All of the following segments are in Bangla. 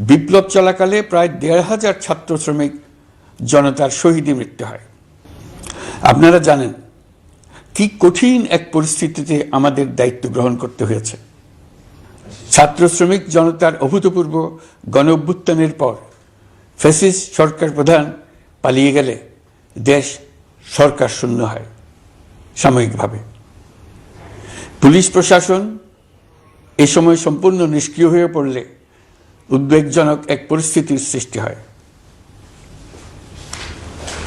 বিপ্লব চলাকালে প্রায় ১,৫০০ ছাত্র শ্রমিক জনতার শহীদে মৃত্যু হয়। আপনারা জানেন কি কঠিন এক পরিস্থিতিতে আমাদের দায়িত্ব গ্রহণ করতে হয়েছে। ছাত্র শ্রমিক জনতার অভূতপূর্ব গণ অভ্যুত্থানের পর ফ্যাসিস্ট সরকার প্রধান পালিয়ে গেলে দেশ সরকার শূন্য হয় সাময়িকভাবে। পুলিশ প্রশাসন এ সময় সম্পূর্ণ নিষ্ক্রিয় হয়ে পড়লে উদ্বেগজনক এক পরিস্থিতির সৃষ্টি হয়।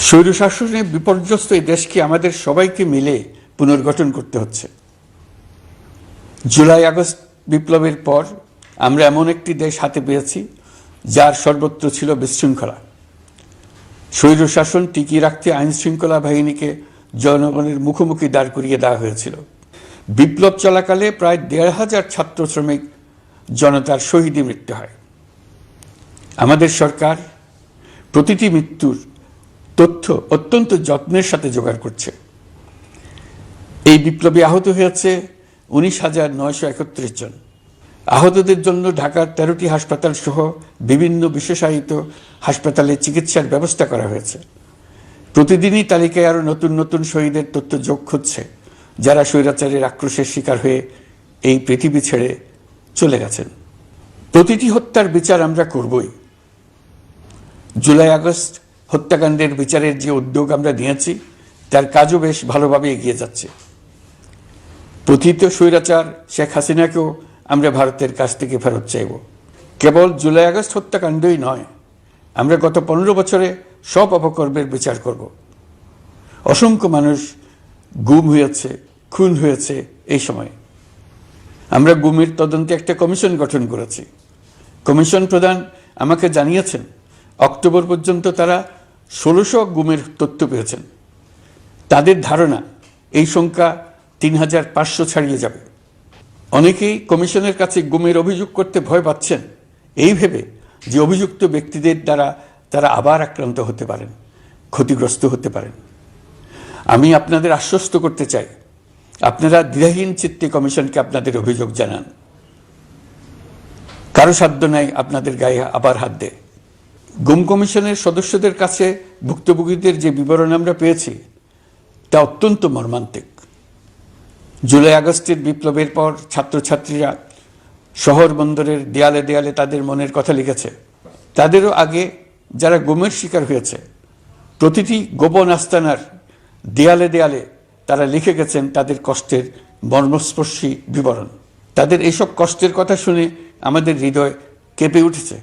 স্বৈরশাসনে বিপর্যস্ত এই দেশকে আমাদের সবাইকে মিলে পুনর্গঠন করতে হচ্ছে। জুলাই আগস্ট বিপ্লবের পর আমরা এমন একটি দেশ হাতে পেয়েছি যার সর্বত্র ছিল বিশৃঙ্খলা। স্বৈরশাসন টিকিয়ে রাখতে আইন শৃঙ্খলা বাহিনীকে জনগণের মুখোমুখি দাঁড় করিয়ে দেওয়া হয়েছিল। বিপ্লব চলাকালে প্রায় ১,৫০০ ছাত্র শ্রমিক জনতার শহীদে মৃত্যু হয়। আমাদের সরকার প্রতিটি মৃত্যুর তথ্য অত্যন্ত যত্নের সাথে জোগাড় করছে। এই বিপ্লবে আহত হয়েছে ১৯,৯৩১ জন। আহতদের জন্য ঢাকার ১৩টি হাসপাতাল সহ বিভিন্ন বিশেষায়িত হাসপাতালে চিকিৎসার ব্যবস্থা করা হয়েছে। প্রতিদিনই তালিকায় আরও নতুন নতুন শহীদের তথ্য যোগ হচ্ছে, যারা স্বৈরাচারের আক্রোশের শিকার হয়ে এই পৃথিবী ছেড়ে চলে গেছেন। প্রতিটি হত্যার বিচার আমরা করবই। জুলাই আগস্ট হত্যাকাণ্ডের বিচারের যে উদ্যোগ আমরা নিয়েছি তার কাজও বেশ ভালোভাবে এগিয়ে যাচ্ছে। পতিত স্বৈরাচার শেখ হাসিনাকেও আমরা ভারতের কাছ থেকে ফেরত চাইব। কেবল জুলাই আগস্ট হত্যাকাণ্ডই নয়, আমরা গত ১৫ বছরে সব অপকর্মের বিচার করব। অসংখ্য মানুষ গুম হয়েছে, খুন হয়েছে। এই সময় আমরা গুমের তদন্তে একটা কমিশন গঠন করেছি। কমিশন প্রধান আমাকে জানিয়েছেন অক্টোবর পর্যন্ত তারা ১৬০০ গুমের তথ্য পেয়েছেন। তাদের ধারণা এই সংখ্যা ৩,৫০০ ছাড়িয়ে যাবে। অনেকেই কমিশনের কাছে গুমের অভিযোগ করতে ভয় পাচ্ছেন এই ভেবে যে অভিযুক্ত ব্যক্তিদের দ্বারা তারা আবার আক্রান্ত হতে পারেন, ক্ষতিগ্রস্ত হতে পারেন। আমি আপনাদের আশ্বস্ত করতে চাই, আপনারা দ্বিধাহীন চিত্তে কমিশনকে আপনাদের অভিযোগ জানান। কারো সাধ্য নাই আপনাদের গায়ে আবার হাত দেয়। গুম কমিশনের সদস্যদের কাছে ভুক্তভোগীদের যে বিবরণ আমরা পেয়েছি তা অত্যন্ত মর্মান্তিক। জুলাই আগস্টের বিপ্লবের পর ছাত্রছাত্রীরা শহর বন্দরের দেয়ালে দেয়ালে তাদের মনের কথা লিখেছে। তাদেরও আগে যারা গুমের শিকার হয়েছে প্রতিটি গোপন আস্তানার দেয়ালে দেয়ালে তারা লিখে গেছেন তাদের কষ্টের মর্মস্পর্শী বিবরণ। তাদের এইসব কষ্টের কথা শুনে আমাদের হৃদয় কেঁপে উঠেছে।